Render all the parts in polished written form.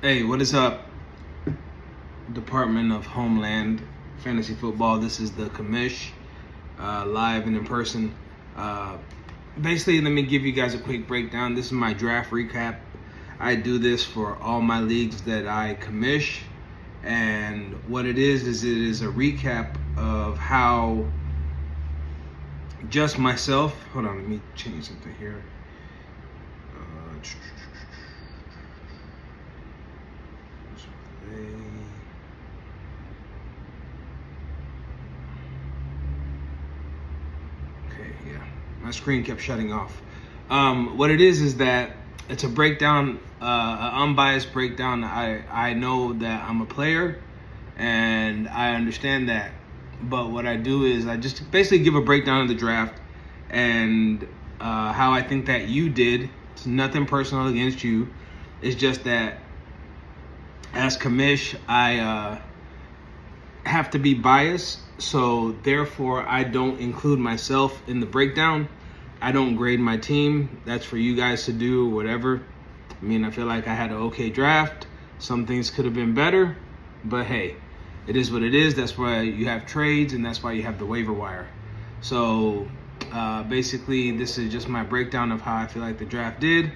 Hey, what is up, Department of Homeland Fantasy Football? This is the commish, live and in person. Basically, let me give you guys a quick breakdown. This is my draft recap. I do this for all my leagues that I commish, and what it is it is a recap of how just myself. Hold on, let me change something here. Okay, yeah, my screen kept shutting off. What it is that it's a breakdown, an unbiased breakdown. I know that I'm a player, and I understand that. But what I do is I just basically give a breakdown of the draft and how I think that you did. It's nothing personal against you. It's just that as commish, I have to be biased, so therefore I don't include myself in the breakdown. I don't grade my team. That's for you guys to do, whatever. I mean, I feel like I had an okay draft. Some things could have been better, but hey, it is what it is. That's why you have trades, and that's why you have the waiver wire. So basically, this is just my breakdown of how I feel like the draft did.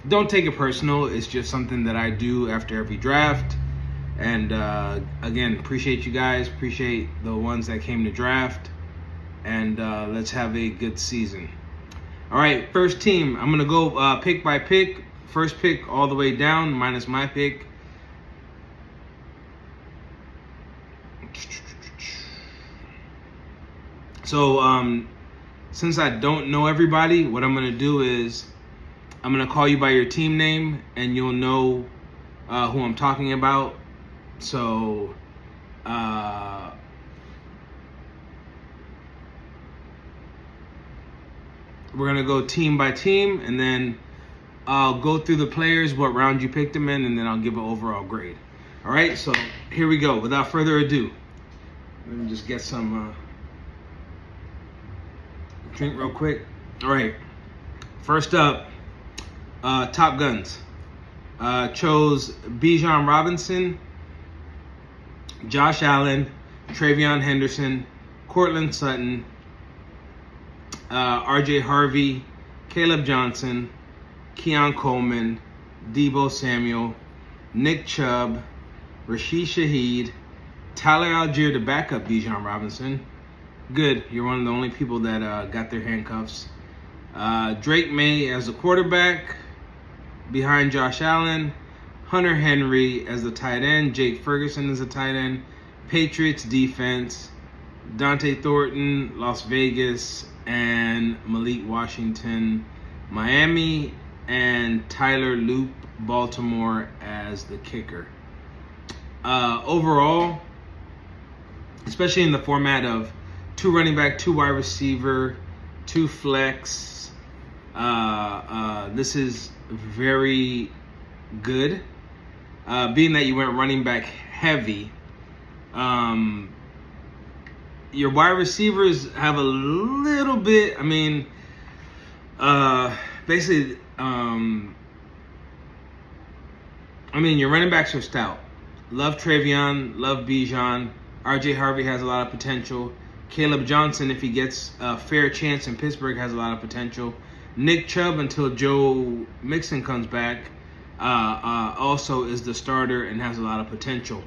Don't take it personal. It's just something that I do after every draft. And again, appreciate you guys. Appreciate the ones that came to draft. And let's have a good season. All right, first team. I'm going to go pick by pick. First pick all the way down, minus my pick. So since I don't know everybody, what I'm going to do is I'm going to call you by your team name, and you'll know who I'm talking about. So we're going to go team by team, and then I'll go through the players, what round you picked them in, and then I'll give an overall grade. All right, so here we go. Without further ado, let me just get some drink real quick. All right, first up, Top Guns. Chose Bijan Robinson, Josh Allen, Travion Henderson, Cortland Sutton, RJ Harvey, Caleb Johnson, Keon Coleman, Deebo Samuel, Nick Chubb, Rashid Shaheed, Tyler Algier to back up Bijan Robinson. Good, you're one of the only people that got their handcuffs. Drake May as the quarterback, behind Josh Allen, Hunter Henry as the tight end, Jake Ferguson as the tight end, Patriots defense, Dante Thornton, Las Vegas, and Malik Washington, Miami, and Tyler Loop, Baltimore as the kicker. Overall, especially in the format of 2 running back, 2 wide receiver, 2 flex, this is very good. Being that you went running back heavy, your wide receivers have a little bit, I mean, basically, your running backs are stout. Love Travion, love Bijan. RJ Harvey has a lot of potential. Caleb Johnson, if he gets a fair chance in Pittsburgh, has a lot of potential. Nick Chubb, until Joe Mixon comes back, also is the starter and has a lot of potential.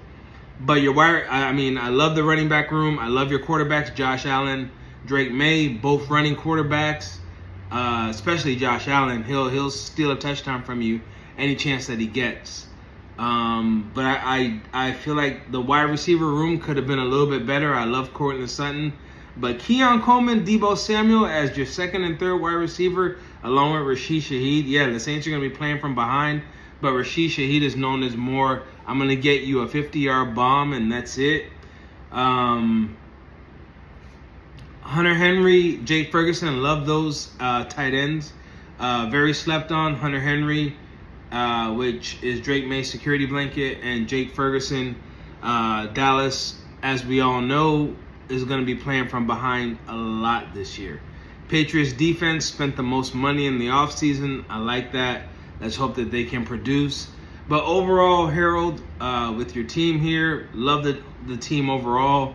But I love the running back room. I love your quarterbacks, Josh Allen, Drake May, both running quarterbacks. Especially Josh Allen, he'll steal a touchdown from you any chance that he gets. But I feel like the wide receiver room could have been a little bit better. I love Cortland Sutton. But Keon Coleman, Deebo Samuel as your second and third wide receiver, along with Rashid Shaheed. Yeah, the Saints are going to be playing from behind, but Rashid Shaheed is known as more, I'm going to get you a 50-yard bomb, and that's it. Hunter Henry, Jake Ferguson, love those tight ends. Very slept on. Hunter Henry, which is Drake May's security blanket, and Jake Ferguson. Dallas, as we all know, is going to be playing from behind a lot this year. Patriots defense spent the most money in the offseason. I like that. Let's hope that they can produce. But overall, Harold, with your team here, love the team overall.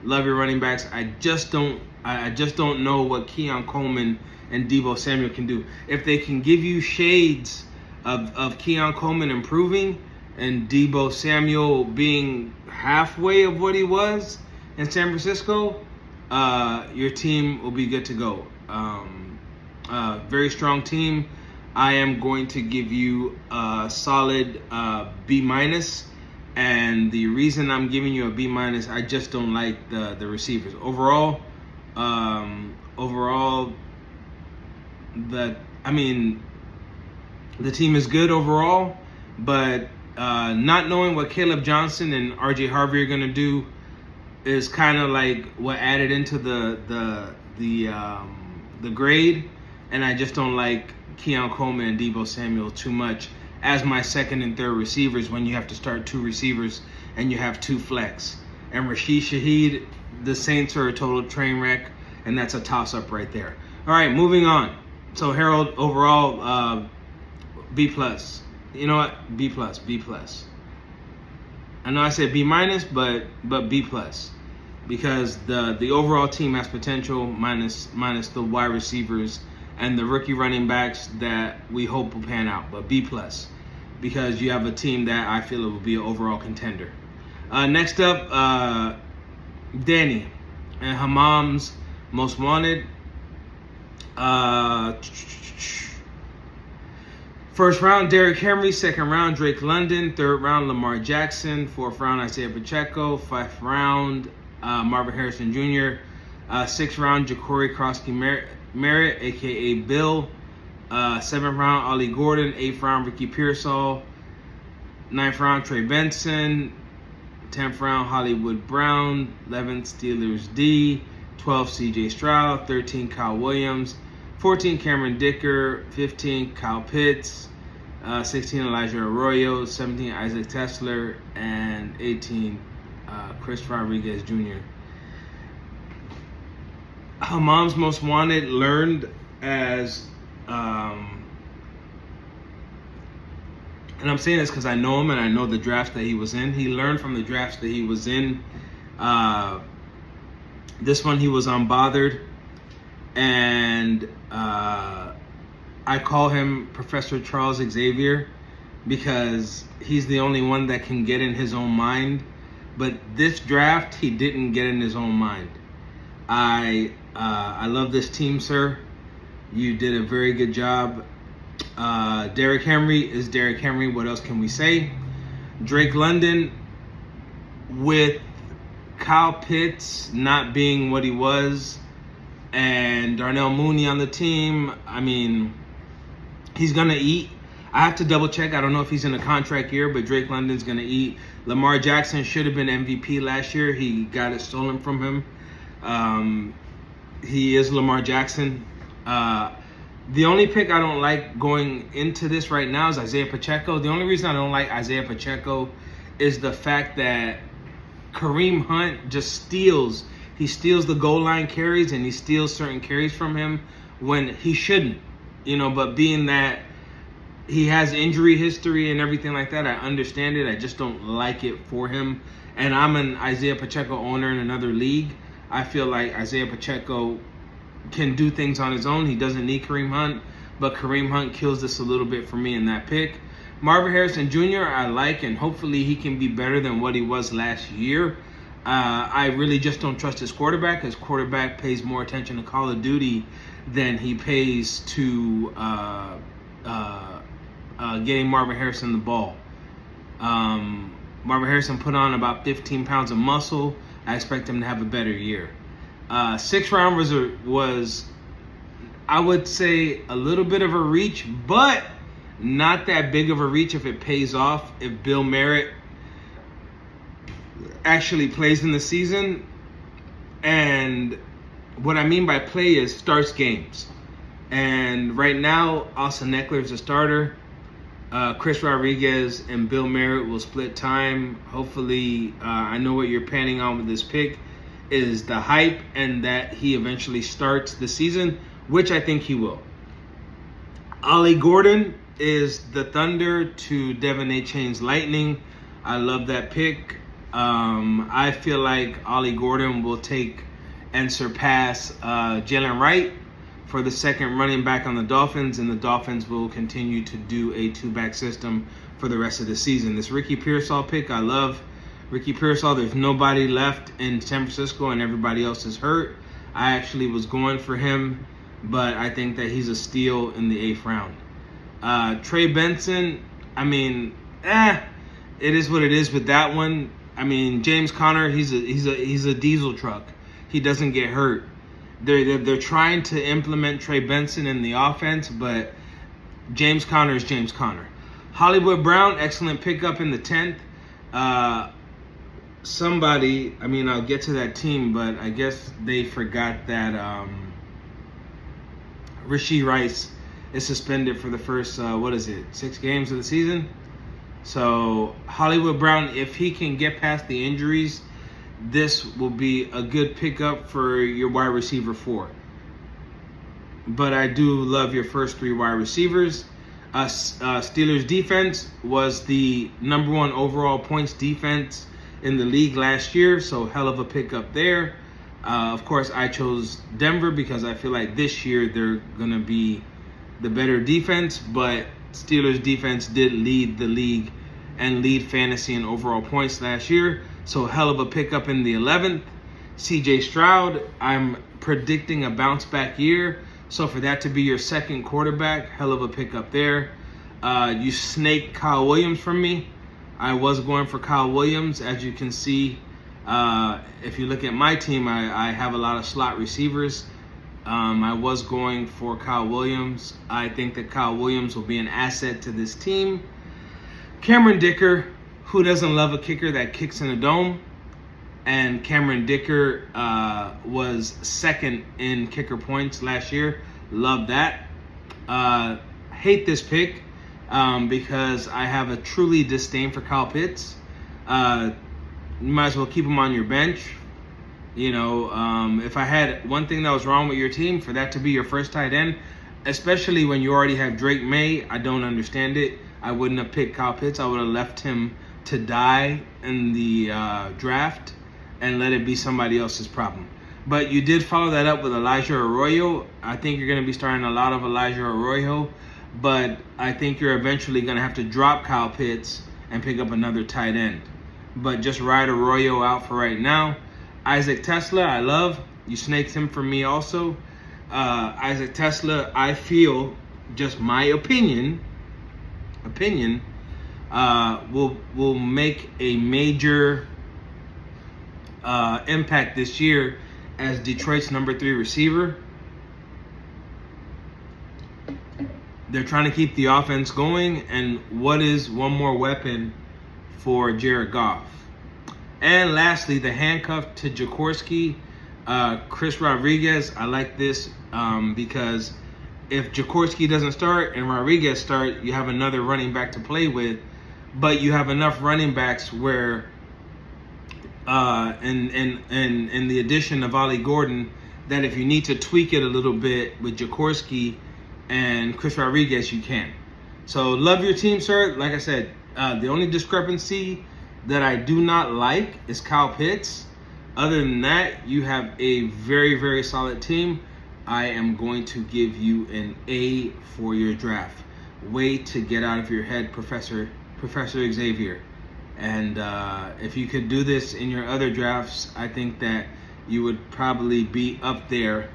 Love your running backs. I just don't know what Keon Coleman and Deebo Samuel can do. If they can give you shades of Keon Coleman improving and Deebo Samuel being halfway of what he was in San Francisco, your team will be good to go. Very strong team. I am going to give you a solid B minus, and the reason I'm giving you a B minus, I just don't like the receivers overall. The team is good overall, but not knowing what Caleb Johnson and RJ Harvey are going to do is kind of like what added into the grade, and I just don't like Keon Coleman and Deebo Samuel too much as my second and third receivers when you have to start two receivers and you have two flex. And Rashid Shaheed, the Saints are a total train wreck, and that's a toss-up right there. All right, moving on. So Harold, overall, B plus. You know what? B plus. I know I said B minus, but B plus, because the overall team has potential minus the wide receivers and the rookie running backs that we hope will pan out. But B plus, because you have a team that I feel it will be an overall contender. Next up, Danny and Hammam's Most Wanted. First round, Derrick Henry. Second round, Drake London. Third round, Lamar Jackson. Fourth round, Isaiah Pacheco. Fifth round, Marvin Harrison Jr. Sixth round, Ja'Cory Merritt, a.k.a. Bill. Seventh round, Ollie Gordon. Eighth round, Ricky Pearsall. Ninth round, Trey Benson. 10th round, Hollywood Brown. 11th, Steelers D. 12th, C.J. Stroud. 13th, Kyle Williams. 14, Cameron Dicker. 15, Kyle Pitts. 16, Elijah Arroyo. 17, Isaac Tesler. And 18, Chris Rodriguez Jr. Hammam's Most Wanted learned as, and I'm saying this because I know him and I know the drafts that he was in. He learned from the drafts that he was in. This one he was unbothered, and I call him Professor Charles Xavier because he's the only one that can get in his own mind. But this draft, he didn't get in his own mind. I love this team, sir. You did a very good job. Derrick Henry is Derrick Henry. What else can we say? Drake London, with Kyle Pitts not being what he was, and Darnell Mooney on the team, I mean, he's going to eat. I have to double check. I don't know if he's in a contract year, but Drake London's going to eat. Lamar Jackson should have been MVP last year. He got it stolen from him. He is Lamar Jackson. The only pick I don't like going into this right now is Isaiah Pacheco. The only reason I don't like Isaiah Pacheco is the fact that Kareem Hunt just steals. He steals the goal line carries, and he steals certain carries from him when he shouldn't. But being that he has injury history and everything like that, I understand it. I just don't like it for him. And I'm an Isaiah Pacheco owner in another league. I feel like Isaiah Pacheco can do things on his own. He doesn't need Kareem Hunt, but Kareem Hunt kills this a little bit for me in that pick. Marvin Harrison Jr. I like, and hopefully he can be better than what he was last year. I really just don't trust his quarterback. His quarterback pays more attention to Call of Duty than he pays to getting Marvin Harrison the ball. Marvin Harrison put on about 15 pounds of muscle. I expect him to have a better year. Sixth round was, I would say, a little bit of a reach, but not that big of a reach if it pays off. If Bill Merritt actually plays in the season, and what I mean by play is starts games. And right now, Austin Eckler is a starter. Chris Rodriguez and Bill Merritt will split time. Hopefully, I know what you're panning on with this pick is the hype and that he eventually starts the season, which I think he will. Ollie Gordon is the Thunder to Devin A. Chain's Lightning. I love that pick. I feel like Ollie Gordon will take and surpass Jalen Wright for the second running back on the Dolphins, and the Dolphins will continue to do a two-back system for the rest of the season. This Ricky Pearsall pick, I love Ricky Pearsall. There's nobody left in San Francisco, and everybody else is hurt. I actually was going for him, but I think that he's a steal in the 8th round. Trey Benson, I mean, it is what it is with that one. I mean, James Conner, he's a diesel truck. He doesn't get hurt. They're trying to implement Trey Benson in the offense, but James Conner is James Conner. Hollywood Brown, excellent pickup in the 10th. I'll get to that team, but I guess they forgot that Rashee Rice is suspended for the first, 6 games of the season? So Hollywood Brown, if he can get past the injuries, this will be a good pickup for your wide receiver 4. But I do love your first 3 wide receivers. Steelers defense was the number 1 overall points defense in the league last year, so hell of a pickup there. Of course, I chose Denver because I feel like this year they're going to be the better defense, but Steelers defense did lead the league and lead fantasy and overall points last year. So hell of a pickup in the 11th. CJ Stroud, I'm predicting a bounce back year. So for that to be your second quarterback, hell of a pickup there. You snaked Kyle Williams from me. I was going for Kyle Williams. As you can see, if you look at my team, I have a lot of slot receivers. I was going for Kyle Williams. I think that Kyle Williams will be an asset to this team. Cameron Dicker, who doesn't love a kicker that kicks in a dome? And Cameron Dicker was second in kicker points last year. Love that. Hate this pick because I have a truly disdain for Kyle Pitts. You might as well keep him on your bench. You know, if I had one thing that was wrong with your team, for that to be your first tight end, especially when you already have Drake May, I don't understand it. I wouldn't have picked Kyle Pitts. I would have left him to die in the draft and let it be somebody else's problem. But you did follow that up with Elijah Arroyo. I think you're going to be starting a lot of Elijah Arroyo, but I think you're eventually going to have to drop Kyle Pitts and pick up another tight end. But just ride Arroyo out for right now. Isaac Tesla, I love. You snaked him for me also. Isaac Tesla, I feel, just my opinion, will make a major impact this year as Detroit's number 3 receiver. They're trying to keep the offense going, and what is one more weapon for Jared Goff? And lastly, the handcuff to Jaworski, Chris Rodriguez. I like this because if Jaworski doesn't start and Rodriguez start, you have another running back to play with, but you have enough running backs where in the addition of Ollie Gordon, that if you need to tweak it a little bit with Jaworski and Chris Rodriguez, you can. So love your team, sir. Like I said, the only discrepancy that I do not like is Kyle Pitts. Other than that, you have a very, very solid team. I am going to give you an A for your draft. Way to get out of your head, Professor Xavier. And if you could do this in your other drafts, I think that you would probably be up there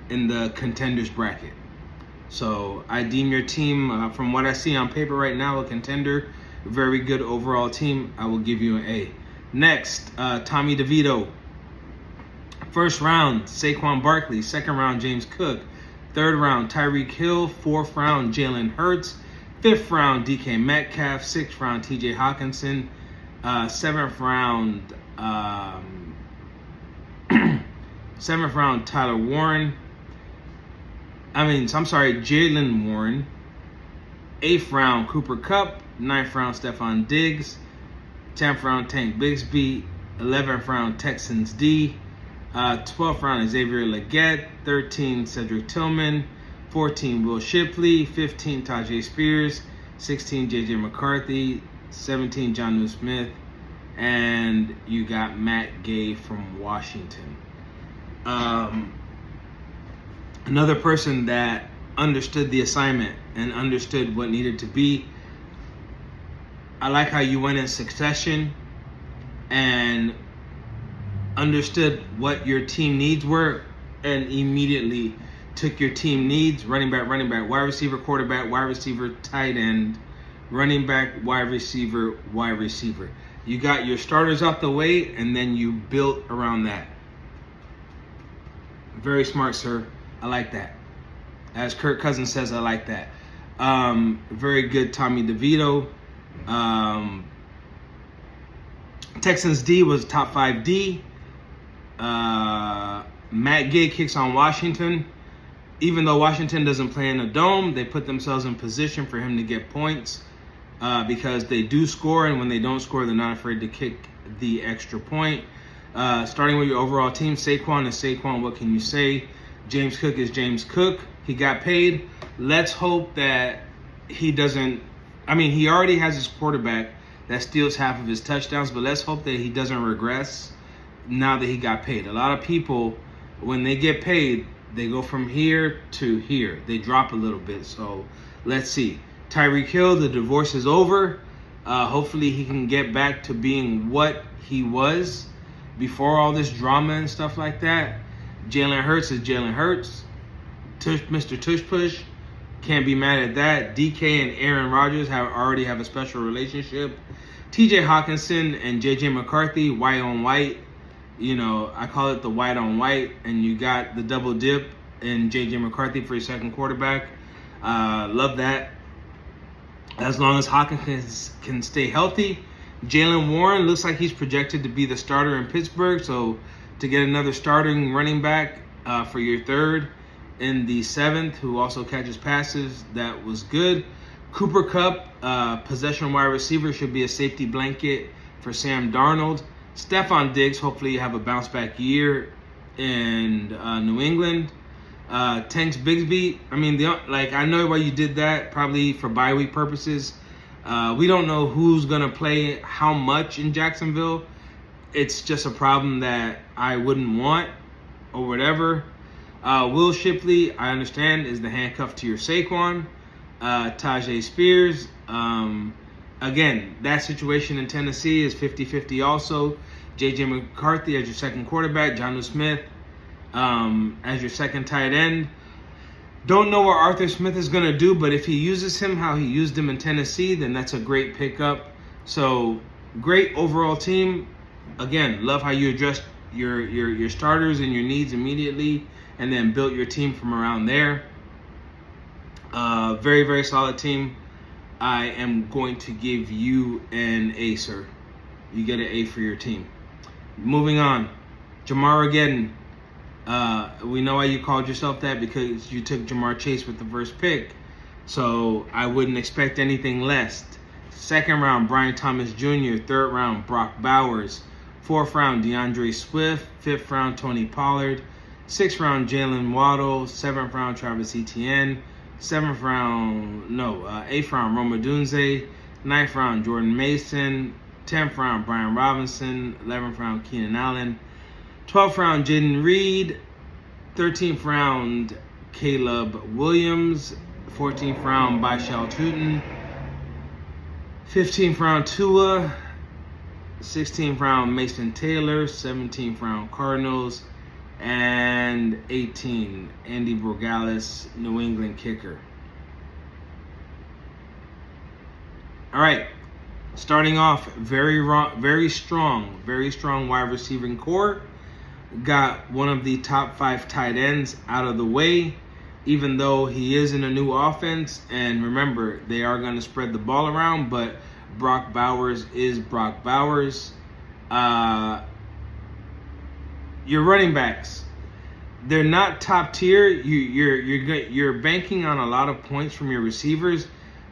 in the contenders bracket. So I deem your team, from what I see on paper right now, a contender. Very good overall team. I will give you an A. Next, Tommy DeVito. First round, Saquon Barkley. Second round, James Cook. Third round, Tyreek Hill. Fourth round, Jalen Hurts. Fifth round, DK Metcalf. Sixth round, TJ Hawkinson. Seventh round, Tyler Warren. Jalen Warren. Eighth round, Cooper Kupp. Ninth round, Stephon Diggs. 10th round, Tank Bigsby. 11th round, Texans D. 12th round, Xavier Legette. 13, Cedric Tillman. 14, Will Shipley. 15, Tajay Spears. 16, J.J. McCarthy, 17, Jonnu Smith, and you got Matt Gay from Washington. Another person that understood the assignment and understood what needed to be. I like how you went in succession and understood what your team needs were and immediately took your team needs: running back, wide receiver, quarterback, wide receiver, tight end, running back, wide receiver, wide receiver. You got your starters out the way and then you built around that. Very smart, sir. I like that. As Kirk Cousins says, I like that. Very good, Tommy DeVito. Texans D was top 5 D. Matt Gay kicks on Washington. Even though Washington doesn't play in a dome, they put themselves in position for him to get points because they do score, and when they don't score, they're not afraid to kick the extra point. Starting with your overall team, Saquon is Saquon. What can you say? James Cook is James Cook. He got paid. Let's hope that he doesn't. I mean, he already has his quarterback that steals half of his touchdowns, but let's hope that he doesn't regress now that he got paid. A lot of people, when they get paid, they go from here to here. They drop a little bit. So let's see. Tyreek Hill, the divorce is over. Hopefully he can get back to being what he was before all this drama and stuff like that. Jalen Hurts is Jalen Hurts. Mr. Tush Push. Can't be mad at that. DK and Aaron Rodgers already have a special relationship. TJ Hawkinson and JJ McCarthy, white on white. You know, I call it the white on white. And you got the double dip in JJ McCarthy for your second quarterback. Love that. As long as Hawkins can stay healthy. Jaylen Warren looks like he's projected to be the starter in Pittsburgh. So to get another starting running back for your third in the 7th, who also catches passes, that was good. Cooper Kupp, possession wide receiver, should be a safety blanket for Sam Darnold. Stephon Diggs, hopefully you have a bounce back year in New England. Tanks Bigsby, I mean, I know why you did that, probably for bye week purposes. We don't know who's going to play how much in Jacksonville. It's just a problem that I wouldn't want or whatever. Will Shipley, I understand, is the handcuff to your Saquon. Tajay Spears. Again, that situation in Tennessee is 50-50 also. J.J. McCarthy as your second quarterback. Jonnu Smith as your second tight end. Don't know what Arthur Smith is going to do, but if he uses him how he used him in Tennessee, then that's a great pickup. So, great overall team. Again, love how you addressed your starters and your needs immediately and then built your team from around there. Very, very solid team. I am going to give you an A, sir. You get an A for your team. Moving on. Jamar Geddon. We know why you called yourself that, because you took Jamar Chase with the first pick. So I wouldn't expect anything less. Second round, Brian Thomas Jr. Third round, Brock Bowers. Fourth round, DeAndre Swift. Fifth round, Tony Pollard. Sixth round, Jalen Waddle. Seventh round, Travis Etienne. Eighth round, Rome Odunze. Ninth round, Jordan Mason. 10th round, Brian Robinson. 11th round, Keenan Allen. 12th round, Jaden Reed. 13th round, Caleb Williams. 14th round, Baishal Tutin. 15th round, Tua. 16th round, Mason Taylor. 17th round, Cardinals. And 18, Andy Borgalis, New England kicker. All right, starting off very strong wide receiving core. Got one of the top 5 tight ends out of the way, even though he is in a new offense. And remember, they are going to spread the ball around, but Brock Bowers is Brock Bowers. Your running backs, they're not top tier. You're banking on a lot of points from your receivers,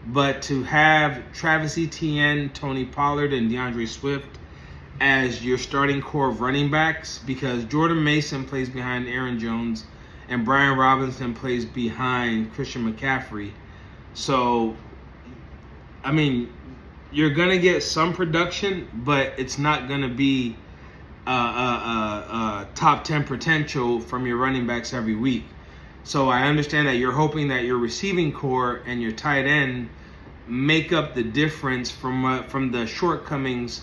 but to have Travis Etienne, Tony Pollard, and DeAndre Swift as your starting core of running backs, because Jordan Mason plays behind Aaron Jones and Brian Robinson plays behind Christian McCaffrey. So I mean, you're gonna get some production, but it's not gonna be top 10 potential from your running backs every week. So I understand that you're hoping that your receiving core and your tight end make up the difference from the shortcomings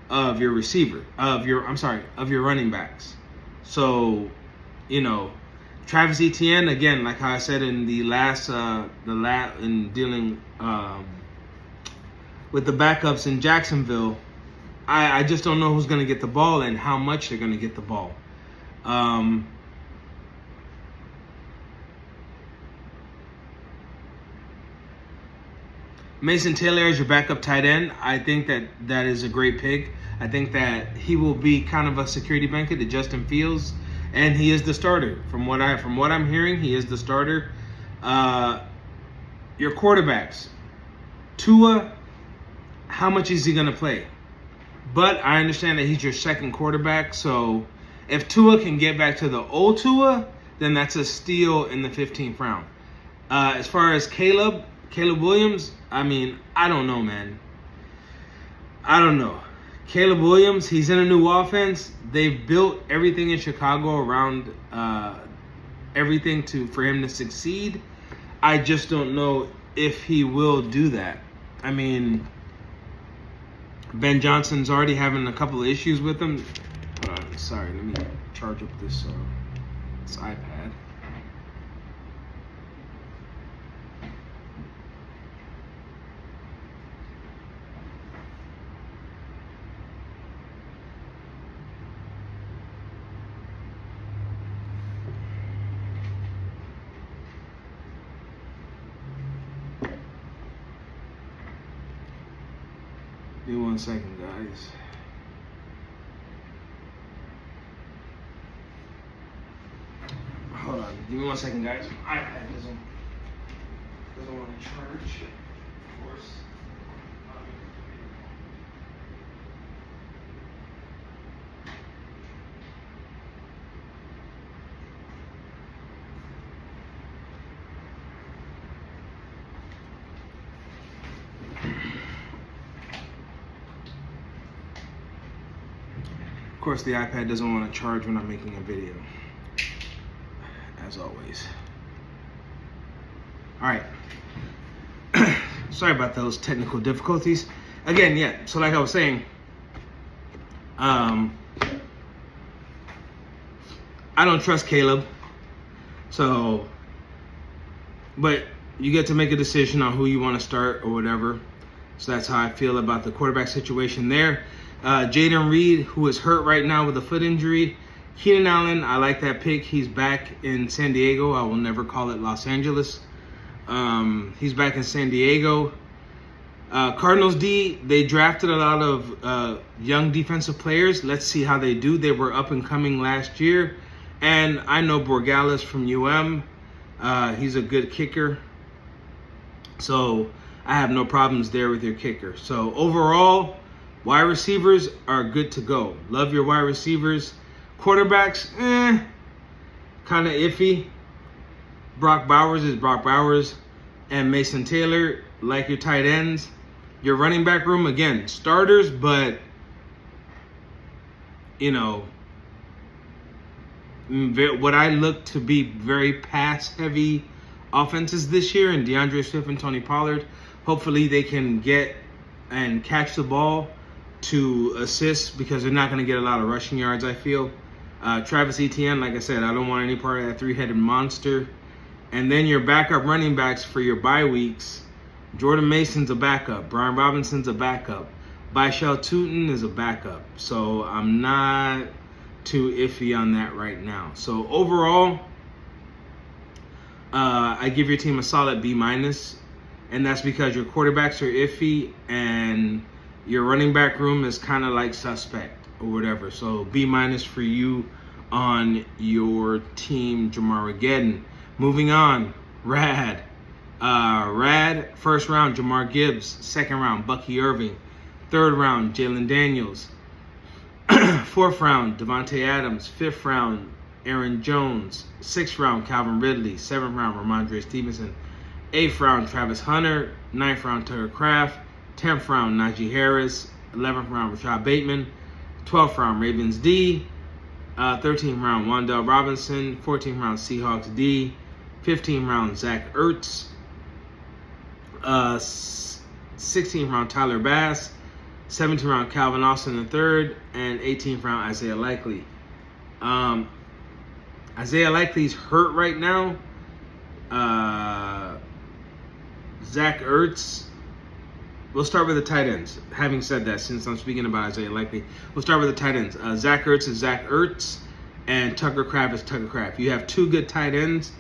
of your running backs. So, Travis Etienne, again, like how I said in the last in dealing with the backups in Jacksonville, I just don't know who's going to get the ball and how much they're going to get the ball. Mason Taylor is your backup tight end. I think that is a great pick. I think that he will be kind of a security blanket to Justin Fields, and he is the starter. From what I'm hearing, he is the starter. Your quarterbacks, Tua, how much is he going to play? But I understand that he's your second quarterback, so if Tua can get back to the old Tua, then that's a steal in the 15th round. As far as Caleb Williams, I mean, I don't know, man. I don't know. Caleb Williams, he's in a new offense. They've built everything in Chicago around everything for him to succeed. I just don't know if he will do that. I mean, Ben Johnson's already having a couple of issues with him. Sorry, let me charge up this iPad. Give me 1 second, guys. Hold on. Give me 1 second, guys. My iPad doesn't want to charge. Of course. Of course, the iPad doesn't want to charge when I'm making a video, as always. All right. Sorry about those technical difficulties. Again, yeah, so like I was saying, I don't trust Caleb. So, but you get to make a decision on who you want to start or whatever. So that's how I feel about the quarterback situation there. Jaden Reed, who is hurt right now with a foot injury. Keenan Allen, I like that pick. He's back in San Diego. I will never call it Los Angeles. He's back in San Diego. Cardinals D, they drafted a lot of young defensive players. Let's see how they do. They were up and coming last year. And I know Borregales from UM. He's a good kicker. So I have no problems there with your kicker. So overall, wide receivers are good to go. Love your wide receivers. Quarterbacks, kind of iffy. Brock Bowers is Brock Bowers. And Mason Taylor, like your tight ends. Your running back room, again, starters, but, what I look to be very pass-heavy offenses this year, and DeAndre Swift and Tony Pollard, hopefully they can get and catch the ball to assist, because they're not going to get a lot of rushing yards, I feel. Travis Etienne, like I said, I don't want any part of that three-headed monster. And then your backup running backs for your bye weeks. Jordan Mason's a backup. Brian Robinson's a backup. Byshell Tootin is a backup. So I'm not too iffy on that right now. So overall, I give your team a solid B-. And that's because your quarterbacks are iffy and your running back room is kind of like suspect or whatever. So B- for you on your team, Jamargeddon. Moving on, Rad, first round, Jamar Gibbs. Second round, Bucky Irving. Third round, Jalen Daniels. Fourth round, Devontae Adams. Fifth round, Aaron Jones. Sixth round, Calvin Ridley. Seventh round, Ramondre Stevenson. Eighth round, Travis Hunter. Ninth round, Tucker Kraft. 10th round, Najee Harris. 11th round, Rashad Bateman. 12th round, Ravens D. 13th round, Wan'Dale Robinson. 14th round, Seahawks D. 15th round, Zach Ertz. 16th round, Tyler Bass. 17th round, Calvin Austin III. And 18th round, Isaiah Likely. Isaiah Likely's hurt right now. Zach Ertz. We'll start with the tight ends. Having said that, since I'm speaking about Isaiah Likely, we'll start with the tight ends. Zach Ertz is Zach Ertz, and Tucker Kraft is Tucker Kraft. You have two good tight ends.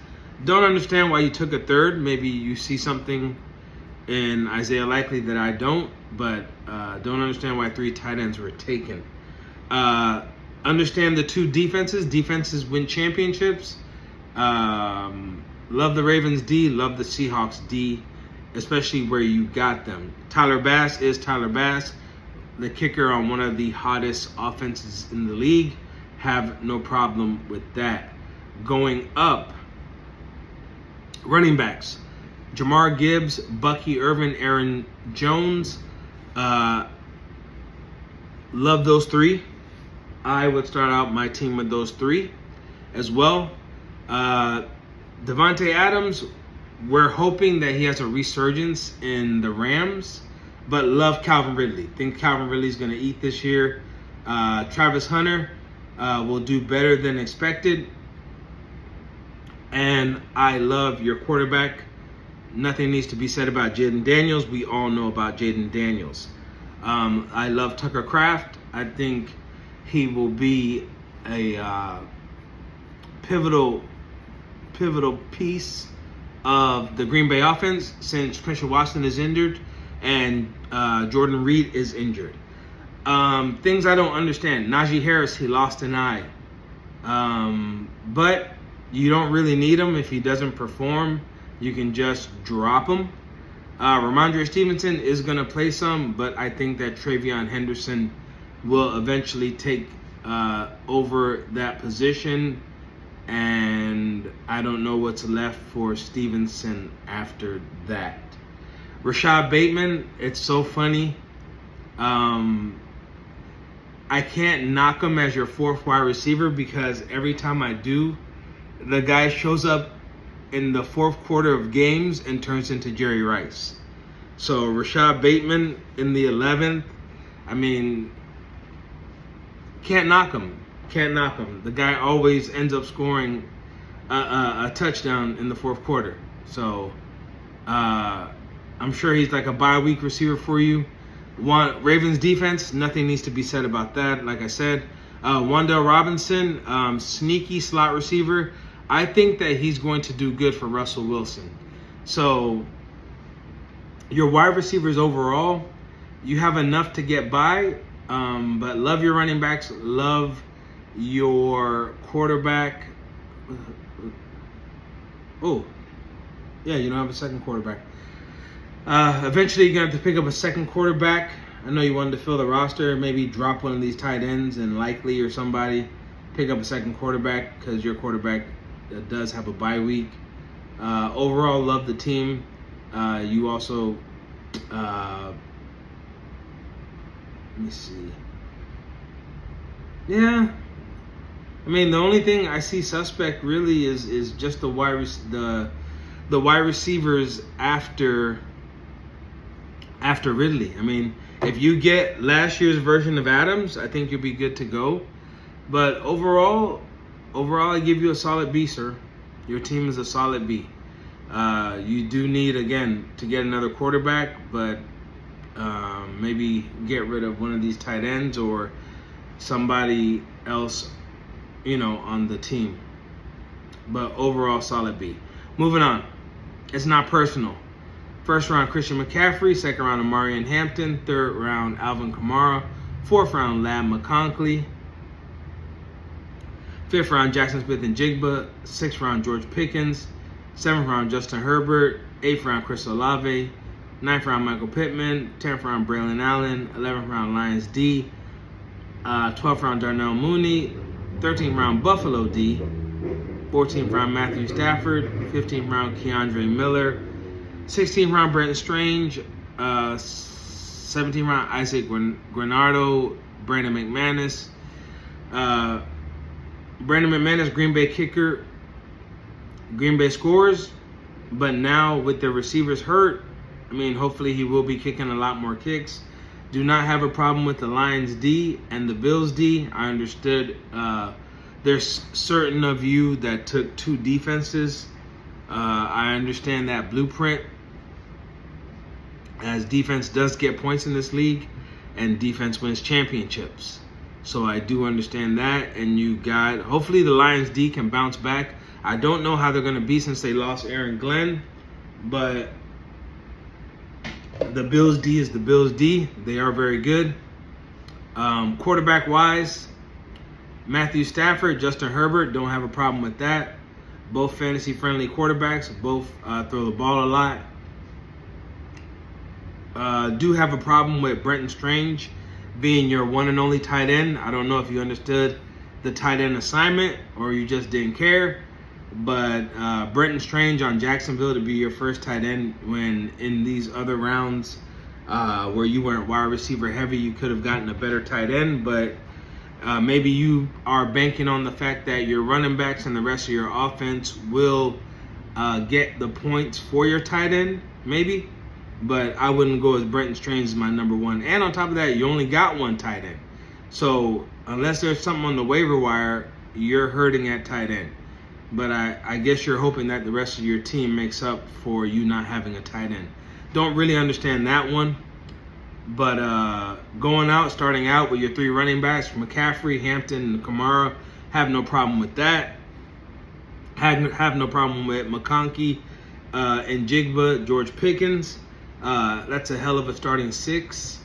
Don't understand why you took a third. Maybe you see something in Isaiah Likely that I don't, but don't understand why 3 tight ends were taken. Understand the 2 defenses. Defenses win championships. Love the Ravens D, love the Seahawks D, especially where you got them. Tyler Bass is Tyler Bass, the kicker on one of the hottest offenses in the league. Have no problem with that. Going up, running backs. Jamar Gibbs, Bucky Irvin, Aaron Jones. Love those 3. I would start out my team with those 3 as well. Devontae Adams, we're hoping that he has a resurgence in the Rams, but love Calvin Ridley. Think Calvin Ridley's going to eat this year. Travis Hunter will do better than expected. And I love your quarterback. Nothing needs to be said about Jaden Daniels. We all know about Jaden Daniels. I love Tucker Kraft. I think he will be a pivotal piece of the Green Bay offense since Christian Watson is injured and Jordan Reed is injured. Things I don't understand. Najee Harris, he lost an eye. But you don't really need him if he doesn't perform. You can just drop him. Ramondre Stevenson is going to play some, but I think that Travion Henderson will eventually take over that position. And I don't know what's left for Stevenson after that. Rashad Bateman, it's so funny. I can't knock him as your 4th wide receiver because every time I do, the guy shows up in the 4th quarter of games and turns into Jerry Rice. So Rashad Bateman in the 11th, I mean, can't knock him. Can't knock him. The guy always ends up scoring a touchdown in the 4th quarter. So I'm sure he's like a bye-week receiver for you. Ravens defense, nothing needs to be said about that. Like I said, Wan'Dale Robinson, sneaky slot receiver. I think that he's going to do good for Russell Wilson. So your wide receivers overall, you have enough to get by. But love your running backs. Love your quarterback. Oh, yeah, you don't have a second quarterback. Eventually, you're going to have to pick up a second quarterback. I know you wanted to fill the roster. Maybe drop one of these tight ends and Likely or somebody. Pick up a second quarterback because your quarterback does have a bye week. Overall, love the team. You also, let me see. Yeah. I mean, the only thing I see suspect really is just the wide receivers after Ridley. I mean, if you get last year's version of Adams, I think you'll be good to go. But overall, I give you a solid B, sir. Your team is a solid B. You do need, again, to get another quarterback, but maybe get rid of one of these tight ends or somebody else, on the team. But overall, solid B. Moving on. It's not personal. 1st round, Christian McCaffrey. 2nd round, Amarian Hampton. 3rd round, Alvin Kamara. 4th round, Lab McConkey. 5th round, Jackson Smith and Jigba. 6th round, George Pickens. 7th round, Justin Herbert. 8th round, Chris Olave. 9th round, Michael Pittman. 10th round, Braylon Allen. 11th round, Lions D. 12th round, Darnell Mooney. 13th round, Buffalo D. 14th round, Matthew Stafford. 15th round, Keandre Miller. 16th round, Brenton Strange. 17th round, Isaac Granado, Brandon McManus. Brandon McManus, Green Bay kicker. Green Bay scores, but now with the receivers hurt, I mean, hopefully he will be kicking a lot more kicks. Do not have a problem with the Lions D and the Bills D. I understood there's certain of you that took 2 defenses. I understand that blueprint, as defense does get points in this league and defense wins championships. So I do understand that, and you got, hopefully the Lions D can bounce back. I don't know how they're going to be since they lost Aaron Glenn, but the Bills D is the Bills D. They are very good. Quarterback-wise, Matthew Stafford, Justin Herbert, don't have a problem with that. Both fantasy-friendly quarterbacks, both throw the ball a lot. Do have a problem with Brenton Strange being your one and only tight end. I don't know if you understood the tight end assignment or you just didn't care. But Brenton Strange on Jacksonville to be your first tight end, when in these other rounds where you weren't wide receiver heavy, you could have gotten a better tight end. But maybe you are banking on the fact that your running backs and the rest of your offense will get the points for your tight end, maybe. But I wouldn't go as Brenton Strange as my number one. And on top of that, you only got one tight end. So unless there's something on the waiver wire, you're hurting at tight end. But I guess you're hoping that the rest of your team makes up for you not having a tight end. Don't really understand that one. But starting out with your 3 running backs, McCaffrey, Hampton, and Kamara, have no problem with that. Have no problem with McConkey and Jigba, George Pickens. That's a hell of a starting 6.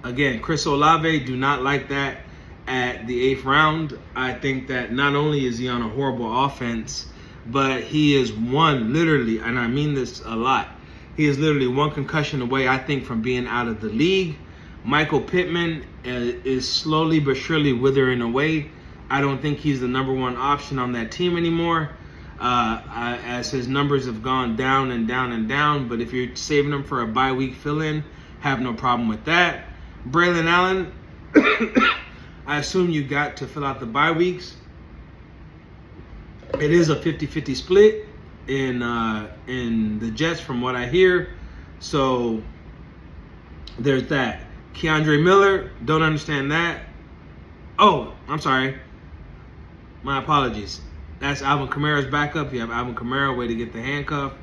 Again, Chris Olave, do not like that at the 8th round. I think that not only is he on a horrible offense, but he is literally, and I mean this a lot, he is literally 1 concussion away, I think, from being out of the league. Michael Pittman is slowly but surely withering away. I don't think he's the number 1 option on that team anymore, as his numbers have gone down and down and down. But if you're saving him for a bye week fill-in, have no problem with that. Braylon Allen, I assume you got to fill out the bye weeks. It is a 50-50 split in the Jets from what I hear. So there's that. Keandre Miller, don't understand that. Oh, I'm sorry. My apologies. That's Alvin Kamara's backup. You have Alvin Kamara, way to get the handcuff.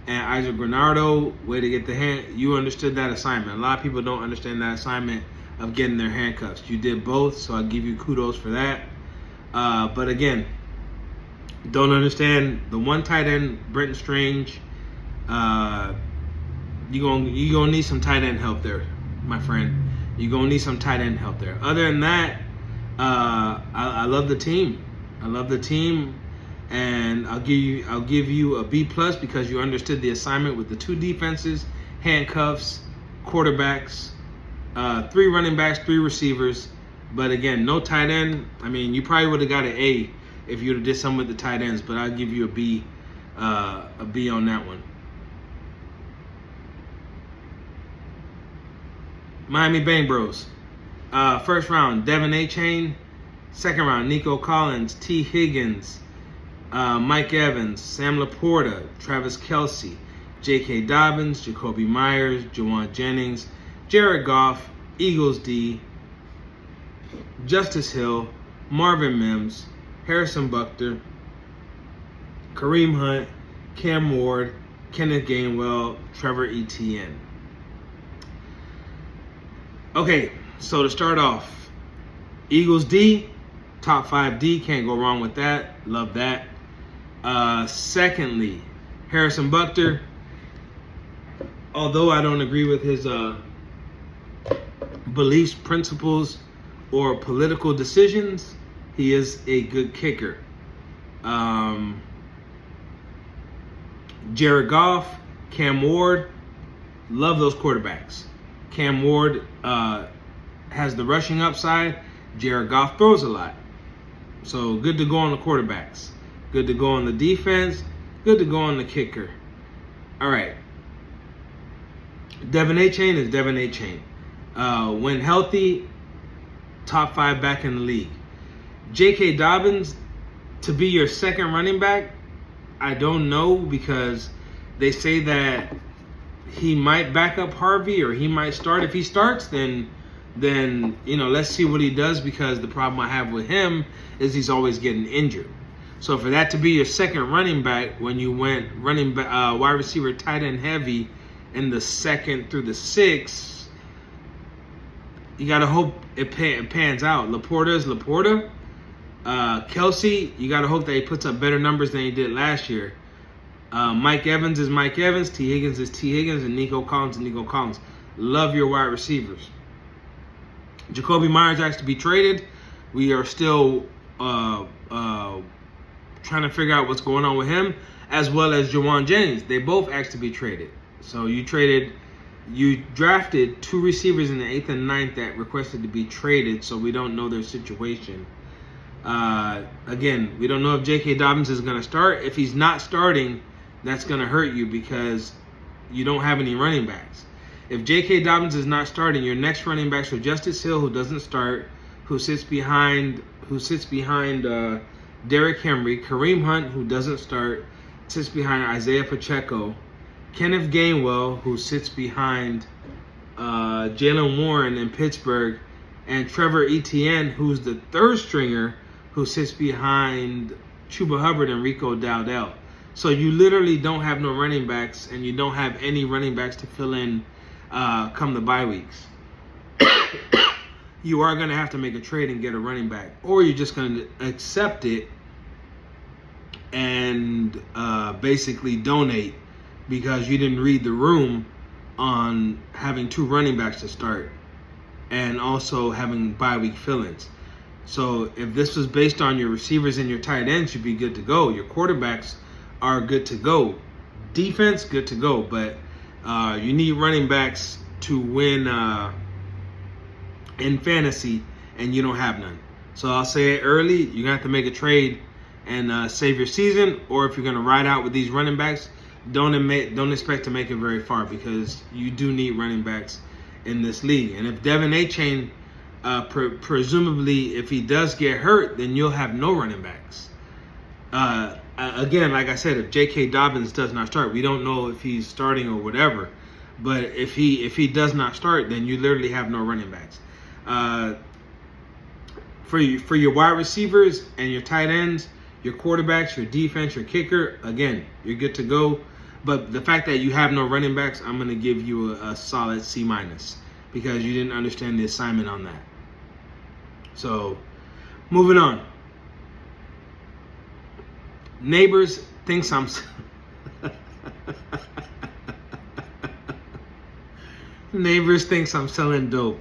And Isaac Granado, way to get the hand. You understood that assignment. A lot of people don't understand that assignment of getting their handcuffs. You did both, so I give you kudos for that. But again, don't understand the 1 tight end, Brenton Strange. You're gonna need some tight end help there, my friend. You're gonna need some tight end help there. Other than that, I love the team. I love the team, and I'll give you a B+ because you understood the assignment with the 2 defenses, handcuffs, quarterbacks, 3 running backs, 3 receivers. But again, no tight end. I mean, you probably would have got an A if you would have did some with the tight ends, but I'll give you a B on that one. Miami Bang Bros. First round, Devin Achane. Second round, Nico Collins, T. Higgins, Mike Evans, Sam Laporta, Travis Kelce, J.K. Dobbins, Jacoby Myers, Juwan Jennings, Jared Goff, Eagles D, Justice Hill, Marvin Mims, Harrison Butker, Kareem Hunt, Cam Ward, Kenneth Gainwell, Trevor Etienne. Okay, so to start off, Eagles D, top 5 D, can't go wrong with that. Love that. Secondly, Harrison Butker, although I don't agree with his beliefs, principles, or political decisions, he is a good kicker. Jared Goff, Cam Ward, love those quarterbacks. Cam Ward has the rushing upside. Jared Goff throws a lot. So good to go on the quarterbacks. Good to go on the defense. Good to go on the kicker. All right. Devin Achane is Devin Achane. When healthy, top 5 back in the league. J.K. Dobbins, to be your second running back, I don't know, because they say that he might back up Harvey or he might start. If he starts, then let's see what he does, because the problem I have with him is he's always getting injured. So for that to be your second running back when you went wide receiver, tight end heavy in the 2nd through the 6th, you got to hope it pans out. Laporta is Laporta. Kelsey, you got to hope that he puts up better numbers than he did last year. Mike Evans is Mike Evans. T. Higgins is T. Higgins. And Nico Collins is Nico Collins. Love your wide receivers. Jacoby Myers asked to be traded. We are still trying to figure out what's going on with him, as well as Jawan Jennings. They both asked to be traded. So you drafted 2 receivers in the 8th and 9th that requested to be traded, so we don't know their situation. Again, we don't know if J.K. Dobbins is going to start. If he's not starting, that's going to hurt you because you don't have any running backs. If J.K. Dobbins is not starting, your next running backs are Justice Hill, who doesn't start, who sits behind Derrick Henry, Kareem Hunt, who doesn't start, sits behind Isaiah Pacheco, Kenneth Gainwell, who sits behind Jalen Warren in Pittsburgh, and Trevor Etienne, who's the 3rd stringer, who sits behind Chuba Hubbard and Rico Dowdell. So you literally don't have no running backs, and you don't have any running backs to fill in come the bye weeks. You are going to have to make a trade and get a running back, or you're just going to accept it and basically donate because you didn't read the room on having 2 running backs to start and also having bye week fill-ins. So if this was based on your receivers and your tight ends, you'd be good to go. Your quarterbacks are good to go. Defense, good to go. But you need running backs to win in fantasy, and you don't have none. So I'll say it early. You're going to have to make a trade and save your season. Or if you're going to ride out with these running backs, don't expect to make it very far, because you do need running backs in this league. And if Devin Achane, presumably, if he does get hurt, then you'll have no running backs. Again, like I said, if J.K. Dobbins does not start, we don't know if he's starting or whatever. But if he does not start, then you literally have no running backs. For your wide receivers and your tight ends, your quarterbacks, your defense, your kicker, again, you're good to go. But the fact that you have no running backs, I'm going to give you a solid C-, because you didn't understand the assignment on that. So, moving on. Neighbors thinks I'm... Neighbors thinks I'm selling dope.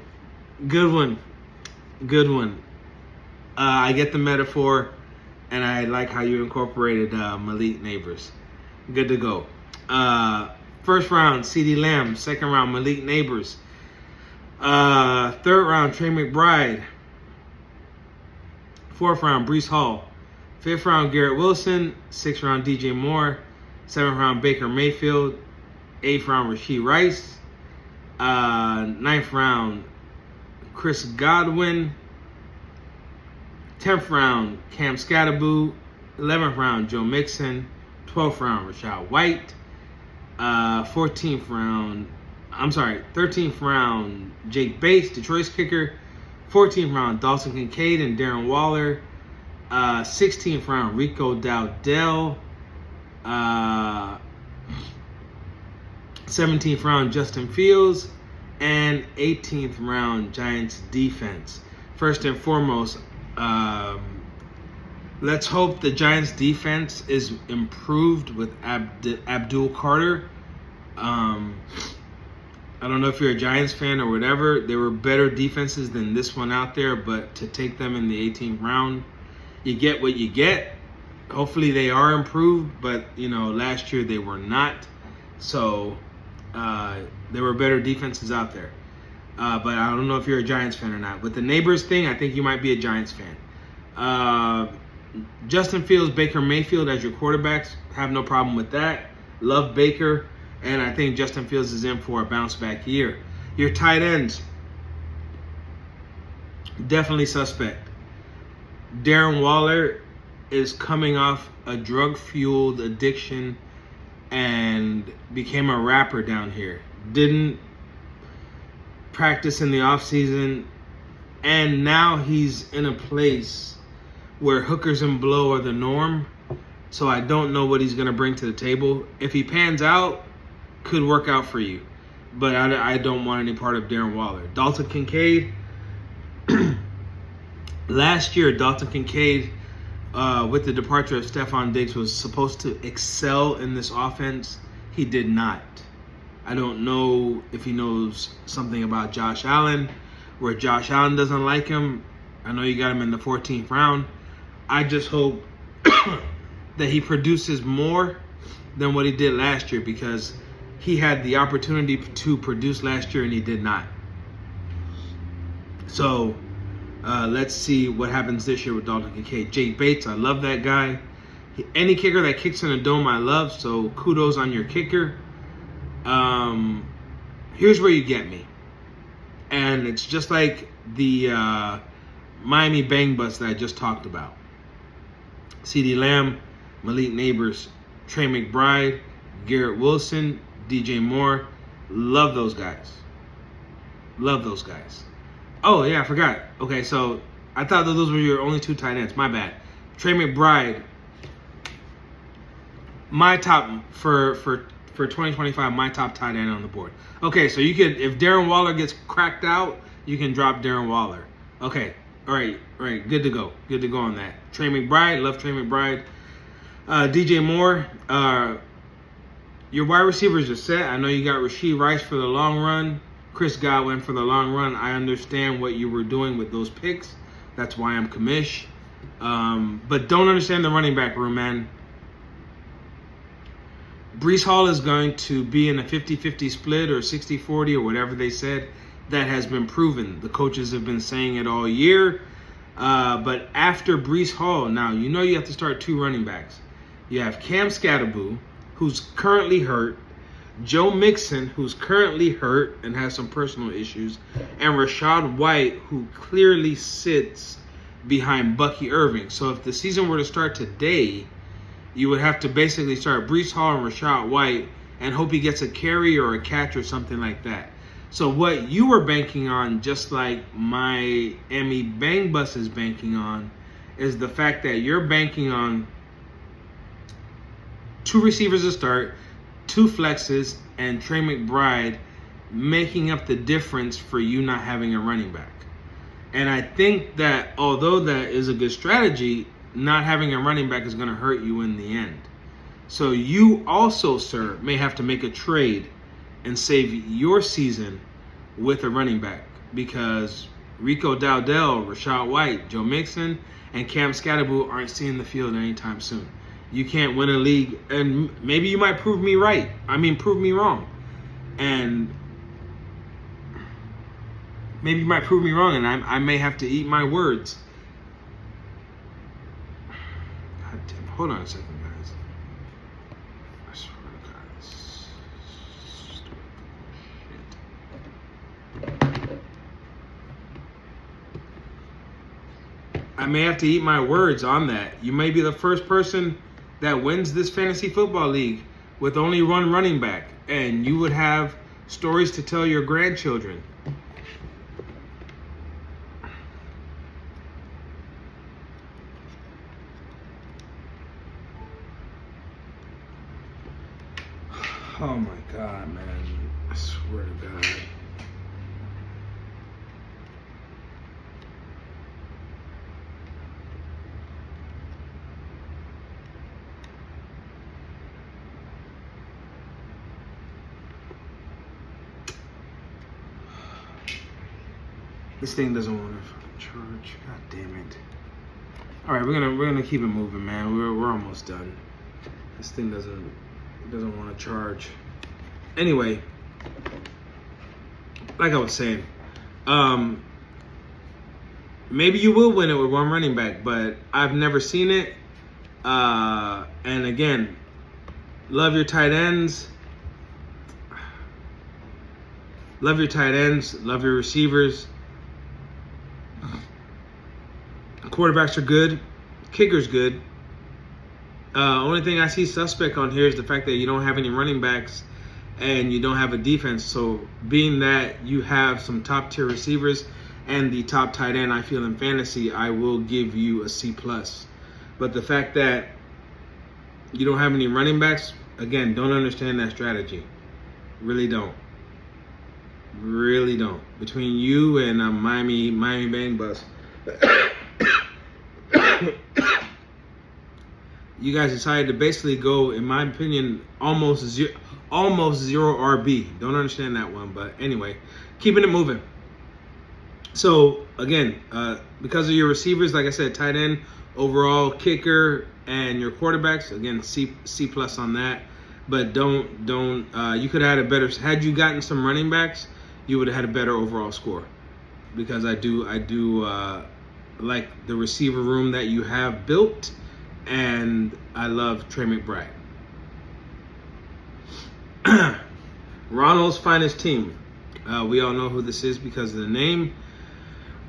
Good one. Good one. I get the metaphor, and I like how you incorporated Malik Neighbors. Good to go. First round, CeeDee Lamb. Second round, Malik Neighbors. Third round, Trey McBride. Fourth round, Breece Hall. Fifth round, Garrett Wilson. Sixth round, DJ Moore. Seventh round, Baker Mayfield. Eighth round, Rashee Rice. Ninth round, Chris Godwin. 10th round, Cam Scatterboo. 11th round, Joe Mixon. 12th round, Rachaad White. 13th round, Jake Bates, Detroit's kicker. 14th round, Dawson Kincaid and Darren Waller. 16th round, Rico Dowdell. 17th round, Justin Fields. And 18th round, Giants defense. First and foremost, let's hope the Giants defense is improved with Abdul Carter. I don't know if you're a Giants fan or whatever. There were better defenses than this one out there, but to take them in the 18th round, you get what you get. Hopefully they are improved, but last year they were not. So there were better defenses out there. But I don't know if you're a Giants fan or not. With the Neighbors thing, I think you might be a Giants fan. Justin Fields, Baker Mayfield as your quarterbacks, have no problem with that. Love Baker, and I think Justin Fields is in for a bounce back year. Your tight ends, definitely suspect. Darren Waller is coming off a drug-fueled addiction and became a rapper down here. Didn't practice in the offseason, and now he's in a place where hookers and blow are the norm. So I don't know what he's going to bring to the table. If he pans out, could work out for you. But I don't want any part of Darren Waller. Dalton Kincaid. Last year, Dalton Kincaid, with the departure of Stephon Diggs, was supposed to excel in this offense. He did not. I don't know if he knows something about Josh Allen, where Josh Allen doesn't like him. I know you got him in the 14th round. I just hope that he produces more than what he did last year, because he had the opportunity to produce last year and he did not. So let's see what happens this year with Dalton Kincaid. Jake Bates, I love that guy. Any kicker that kicks in a dome, I love. So kudos on your kicker. Here's where you get me. And it's just like the Miami Bang Bus that I just talked about. CeeDee Lamb, Malik Neighbors, Trey McBride, Garrett Wilson, DJ Moore. Love those guys. Love those guys. Oh, yeah, I forgot. Okay, so I thought that those were your only two tight ends. My bad. Trey McBride, my top for 2025, my top tight end on the board. Okay, so you could, if Darren Waller gets cracked out, you can drop Darren Waller. Okay, all right, good to go. Good to go on that. Trey McBride, love Trey McBride. DJ Moore, your wide receivers are set. I know you got Rashee Rice for the long run, Chris Godwin for the long run. I understand what you were doing with those picks. That's why I'm commish. But don't understand the running back room, man. Breece Hall is going to be in a 50-50 split or 60-40 or whatever they said. That has been proven. The coaches have been saying it all year. But after Breece Hall, now you know you have to start two running backs. You have Cam Scatterboo, who's currently hurt, Joe Mixon, who's currently hurt and has some personal issues, and Rachaad White, who clearly sits behind Bucky Irving. So if the season were to start today, you would have to basically start Breece Hall and Rachaad White and hope he gets a carry or a catch or something like that. So what you were banking on, just like Miami Bang Bus is banking on, is the fact that you're banking on two receivers to start, two flexes, and Trey McBride making up the difference for you not having a running back. And I think that although that is a good strategy, not having a running back is going to hurt you in the end. So you also, sir, may have to make a trade and save your season with a running back, because Rico Dowdell, Rachaad White, Joe Mixon, and Cam Scatterboo aren't seeing the field anytime soon. You can't win a league, and maybe you might prove me right. Prove me wrong. And maybe you might prove me wrong, and I may have to eat my words. God damn, hold on a second, guys. I swear to God, this is stupid shit. I may have to eat my words on that. You may be the first person that wins this fantasy football league with only one running back, and you would have stories to tell your grandchildren. Oh my God, man. I swear to God. This thing doesn't want to fucking charge. God damn it. All right, we're gonna keep it moving, man. We're almost done. This thing doesn't want to charge. Anyway, like I was saying, maybe you will win it with one running back, but I've never seen it. And again, love your tight ends. Love your tight ends. Love your receivers. Quarterbacks are good. Kicker's good. Only thing I see suspect on here is the fact that you don't have any running backs and you don't have a defense. So being that you have some top tier receivers and the top tight end, I feel in fantasy, I will give you a C+. But the fact that you don't have any running backs, again, don't understand that strategy. Really don't. Really don't. Between you and Miami Bang Bus, you guys decided to basically go, in my opinion, almost zero RB. Don't understand that one, but anyway, keeping it moving. So again, because of your receivers, like I said, tight end, overall, kicker, and your quarterbacks, again, C+ on that. But don't. You could have had a better. Had you gotten some running backs, you would have had a better overall score. Because I do like the receiver room that you have built, and I love Trey McBride. Ronald's finest team. We all know who this is because of the name.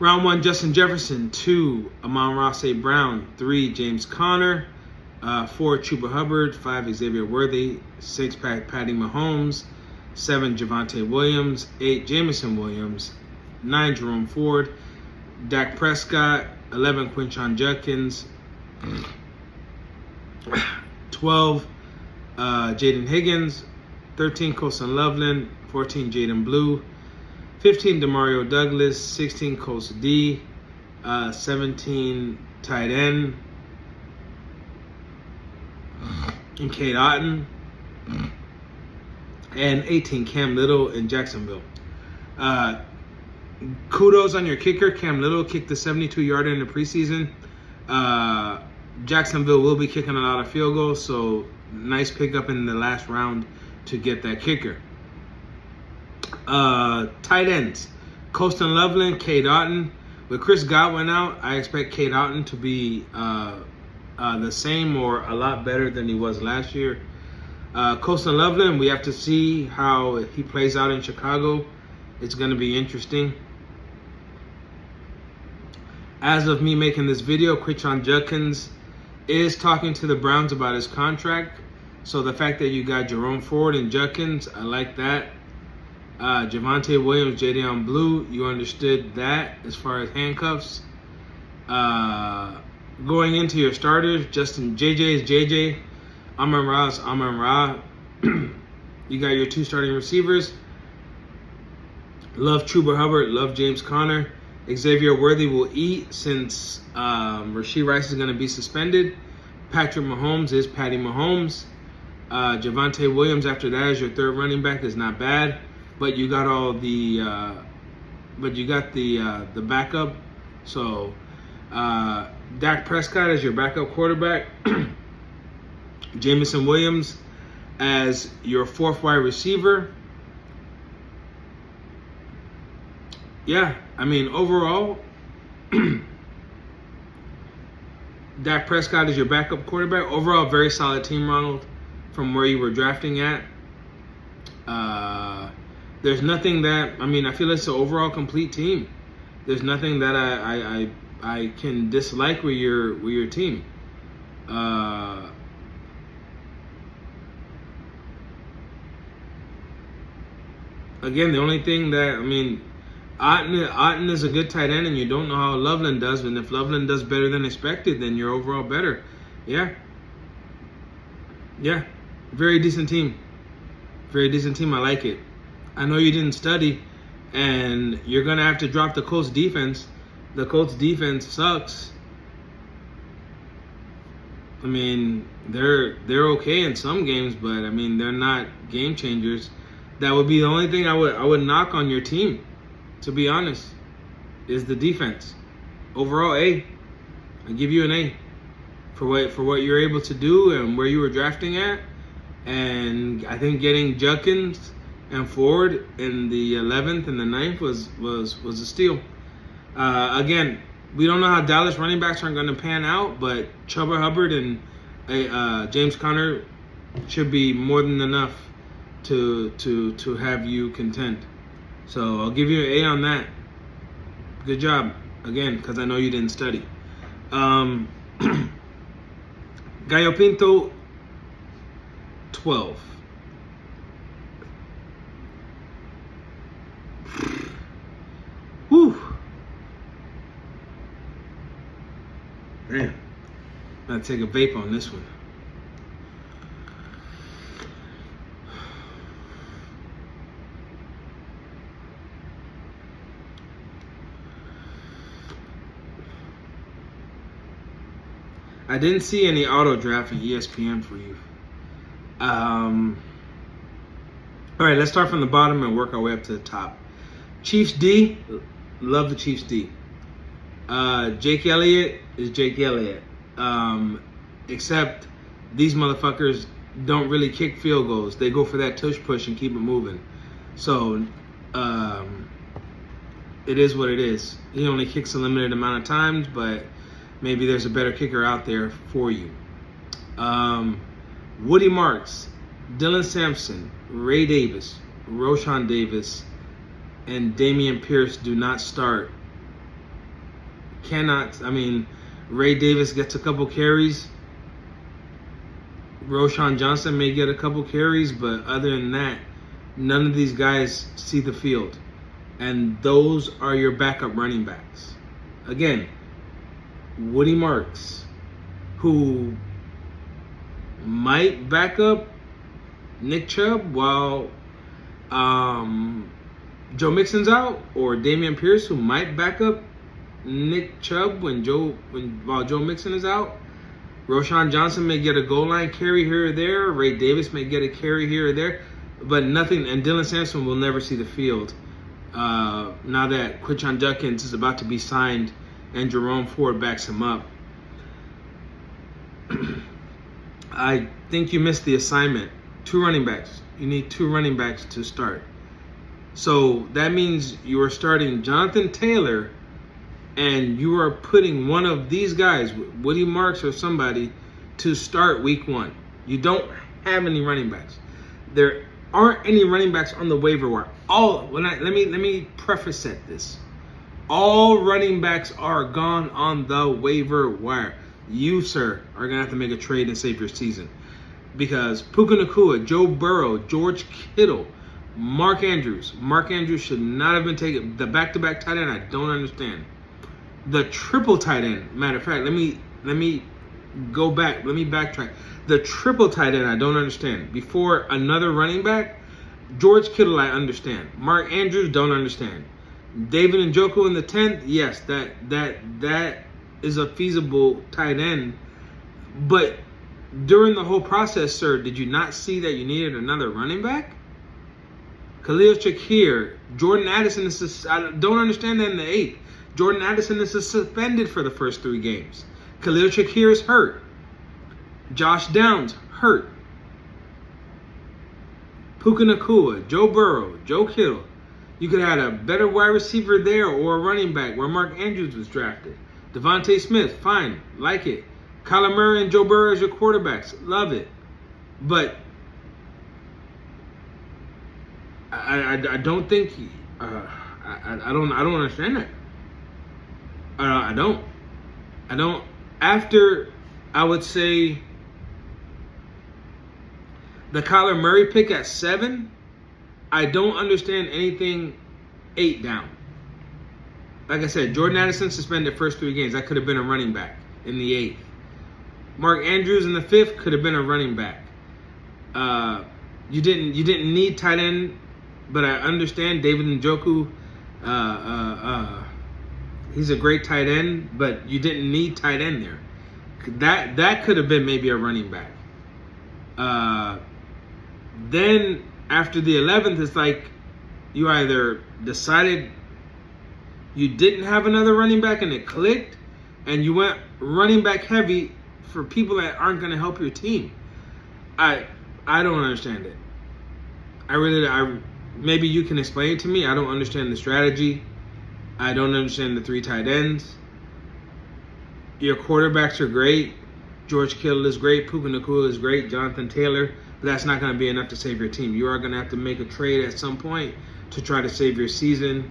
Round 1, Justin Jefferson. 2, Amon-Ra St. Brown. 3, James Conner. 4, Chuba Hubbard. 5, Xavier Worthy. 6, Patty Mahomes. 7, Javonte Williams. 8, Jameson Williams. 9, Jerome Ford. Dak Prescott. 11, Quinshon Judkins. 12, Jaden Higgins. 13, Colson Loveland. 14, Jaden Blue. 15, Demario Douglas. 16, Colts D. 17, tight end, and Cade Otton. And 18, Cam Little in Jacksonville. Kudos on your kicker. Cam Little kicked the 72-yarder in the preseason. Jacksonville will be kicking a lot of field goals, so nice pickup in the last round to get that kicker. Tight ends, Colston Loveland, Cade Otton. With Chris Godwin out, I expect Cade Otton to be the same or a lot better than he was last year. Colston Loveland, we have to see how he plays out in Chicago. It's going to be interesting. As of me making this video, Quinshon Judkins is talking to the Browns about his contract. So the fact that you got Jerome Ford and Judkins, I like that. Javonte Williams, Jadeon Blue, you understood that as far as handcuffs. Going into your starters, JJ is JJ. Amon-Ra is Amon-Ra. You got your 2 starting receivers. Love Chuba Hubbard, love James Conner. Xavier Worthy will eat since Rashee Rice is going to be suspended. Patrick Mahomes is Patty Mahomes. Javonte Williams after that as your 3rd running back is not bad, but you got all the the backup. So Dak Prescott as your backup quarterback. Jameson Williams as your 4th wide receiver. Yeah, I mean, overall, Dak Prescott is your backup quarterback. Overall, very solid team, Ronald, from where you were drafting at. There's nothing that, I mean, I feel it's an overall complete team. There's nothing that I can dislike with your team. Again, the only thing that, I mean, Otton is a good tight end, and you don't know how Loveland does. And if Loveland does better than expected, then you're overall better. Yeah. Very decent team. Very decent team. I like it. I know you didn't study, and you're gonna have to drop the Colts defense. The Colts defense sucks. I mean, they're okay in some games, but I mean, they're not game changers. That would be the only thing I would knock on your team, to be honest, is the defense. Overall, A. I give you an A for what you're able to do and where you were drafting at. And I think getting Judkins and Ford in the 11th and the 9th was a steal. Again, we don't know how Dallas running backs are going to pan out, but Chuba Hubbard and James Conner should be more than enough to have you content. So I'll give you an A on that. Good job, again, because I know you didn't study. Gallo Pinto, 12. Whew. Man, I'm gonna take a vape on this one. I didn't see any auto draft in ESPN for you. All right, let's start from the bottom and work our way up to the top. Chiefs D, love the Chiefs D. Jake Elliott is Jake Elliott. Except these motherfuckers don't really kick field goals. They go for that tush push and keep it moving. So it is what it is. He only kicks a limited amount of times, but maybe there's a better kicker out there for you. Woody Marks, Dylan Sampson, Ray Davis, Roshan Davis, and Damian Pierce do not start. Ray Davis gets a couple carries. Roshan Johnson may get a couple carries, but other than that, none of these guys see the field. And those are your backup running backs. Again, Woody Marks, who might back up Nick Chubb while Joe Mixon's out, or Damian Pierce, who might back up Nick Chubb while Joe Mixon is out. Roshan Johnson may get a goal line carry here or there. Ray Davis may get a carry here or there, but nothing. And Dylan Sampson will never see the field now that Quinshon Judkins is about to be signed and Jerome Ford backs him up. I think you missed the assignment. 2 running backs. You need 2 running backs to start. So that means you are starting Jonathan Taylor, and you are putting one of these guys, Woody Marks or somebody, to start week 1. You don't have any running backs. There aren't any running backs on the waiver wire. Let me preface this. All running backs are gone on the waiver wire. You, sir, are going to have to make a trade and save your season. Because Puka Nacua, Joe Burrow, George Kittle, Mark Andrews. Mark Andrews should not have been taken. The back-to-back tight end, I don't understand. The triple tight end, matter of fact, let me go back. Let me backtrack. The triple tight end, I don't understand. Before another running back, George Kittle, I understand. Mark Andrews, don't understand. David Njoku in the 10th, yes, that is a feasible tight end. But during the whole process, sir, did you not see that you needed another running back? Khalil Shakir, Jordan Addison I don't understand that in the 8th. Jordan Addison is suspended for the first 3 games. Khalil Shakir is hurt. Josh Downs, hurt. Puka Nacua, Joe Burrow, Joe Kittle. You could have had a better wide receiver there or a running back where Mark Andrews was drafted. Devontae Smith, fine, like it. Kyler Murray and Joe Burrow as your quarterbacks, love it. But I don't think I don't understand that. I don't. After, I would say, the Kyler Murray pick at 7, I don't understand anything 8 down. Like I said, Jordan Addison suspended first 3 games. That could have been a running back in the 8th. Mark Andrews in the 5th could have been a running back. You didn't need tight end, but I understand David Njoku. He's a great tight end, but you didn't need tight end there. That could have been maybe a running back. Then after the 11th, it's like you either decided you didn't have another running back and it clicked, and you went running back heavy for people that aren't going to help your team. I don't understand it. Maybe you can explain it to me. I don't understand the strategy. I don't understand the 3 tight ends. Your quarterbacks are great. George Kittle is great. Puka Nacua is great. Jonathan Taylor. But that's not going to be enough to save your team. You are going to have to make a trade at some point to try to save your season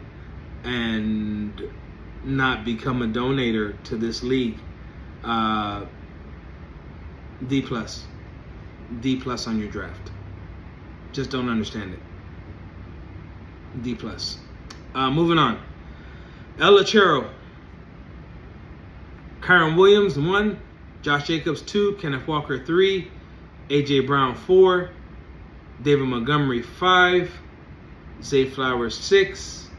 and not become a donator to this league. D plus. D plus on your draft. Just don't understand it. D plus. Moving on. El Lechero. Kyron Williams 1, Josh Jacobs 2, Kenneth Walker 3, AJ Brown 4, David Montgomery 5, Zay Flowers 6,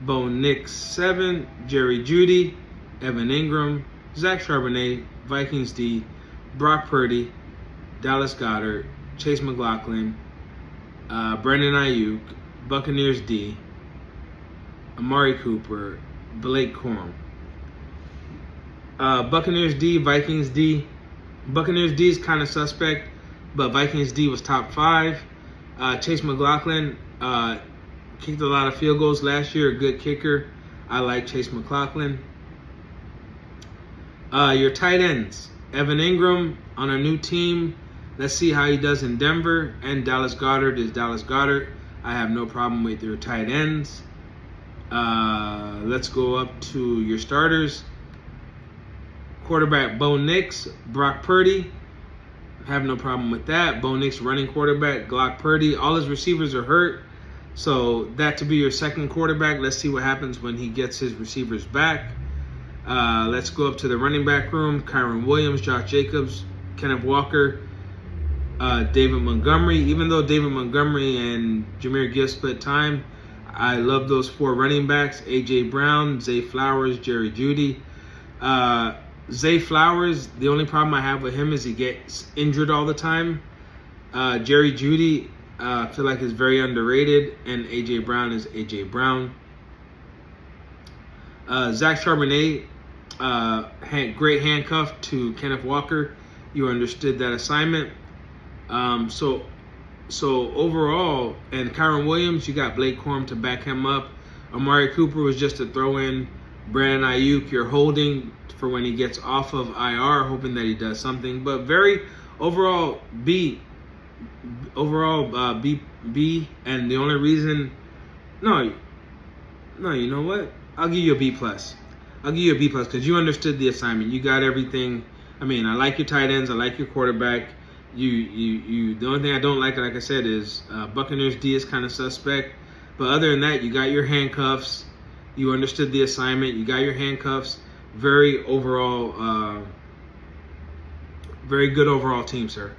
Bo Nix 7, Jerry Jeudy, Evan Ingram, Zach Charbonnet, Vikings D, Brock Purdy, Dallas Goedert, Chase McLaughlin, Brandon Ayuk, Buccaneers D, Amari Cooper, Blake Corum. Buccaneers D, Vikings D. Buccaneers D is kind of suspect, but Vikings D was top 5. Chase McLaughlin kicked a lot of field goals last year, a good kicker. I like Chase McLaughlin. Your tight ends, Evan Ingram on a new team. Let's see how he does in Denver. And Dallas Goedert is Dallas Goedert. I have no problem with your tight ends. Let's go up to your starters. Quarterback Bo Nix, Brock Purdy. I have no problem with that. Bo Nix running quarterback, Brock Purdy. All his receivers are hurt. So that to be your second quarterback. Let's see what happens when he gets his receivers back. Let's go up to the running back room. Kyron Williams, Josh Jacobs, Kenneth Walker, David Montgomery. Even though David Montgomery and Jahmyr Gibbs split time, I love those 4 running backs. AJ Brown, Zay Flowers, Jerry Jeudy. Zay Flowers, the only problem I have with him is he gets injured all the time. Jerry Jeudy, I feel like is very underrated. And AJ Brown is AJ Brown. Zach Charbonnet, great handcuff to Kenneth Walker. You understood that assignment. So overall, and Kyron Williams, you got Blake Corum to back him up. Amari Cooper was just a throw-in. Brandon Ayuk, you're holding for when he gets off of IR, hoping that he does something. But very overall B. B. And the only reason, no, you know what? I'll give you a B plus. I'll give you a B plus because you understood the assignment. You got everything. I mean, I like your tight ends. I like your quarterback. The only thing I don't like I said, is Buccaneers D is kind of suspect. But other than that, you got your handcuffs. You understood the assignment. You got your handcuffs. Very good overall team, sir.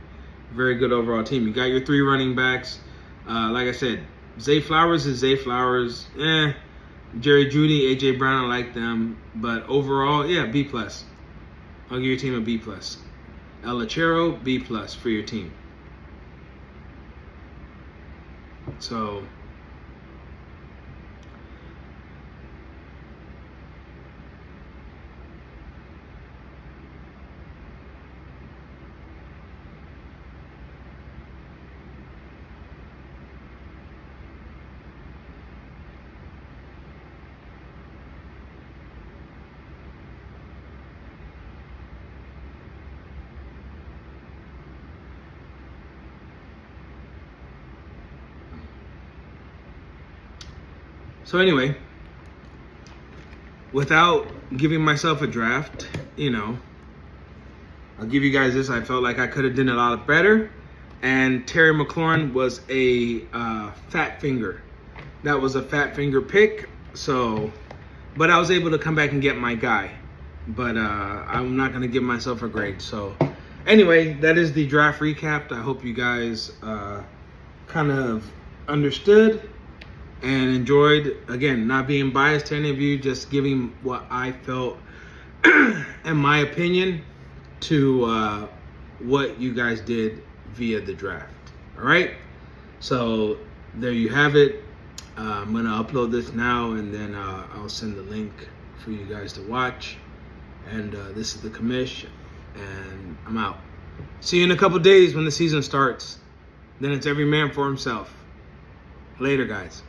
Very good overall team. You got your 3 running backs. Like I said, Zay Flowers is Zay Flowers. Jerry Jeudy, AJ Brown, I like them. But overall, yeah, B plus. I'll give your team a B plus. El Lechero, B plus for your team. So anyway, without giving myself a draft, I'll give you guys this. I felt like I could have done a lot better. And Terry McLaurin was a fat finger. That was a fat finger pick. So, but I was able to come back and get my guy. But I'm not going to give myself a grade. So anyway, that is the draft recap. I hope you guys kind of understood and enjoyed. Again, not being biased to any of you, just giving what I felt and my opinion to what you guys did via the draft. All right, so there you have it. I'm gonna upload this now, and then I'll send the link for you guys to watch. And this is the commish, and I'm out. See you in a couple days when the season starts. Then it's every man for himself. Later, guys.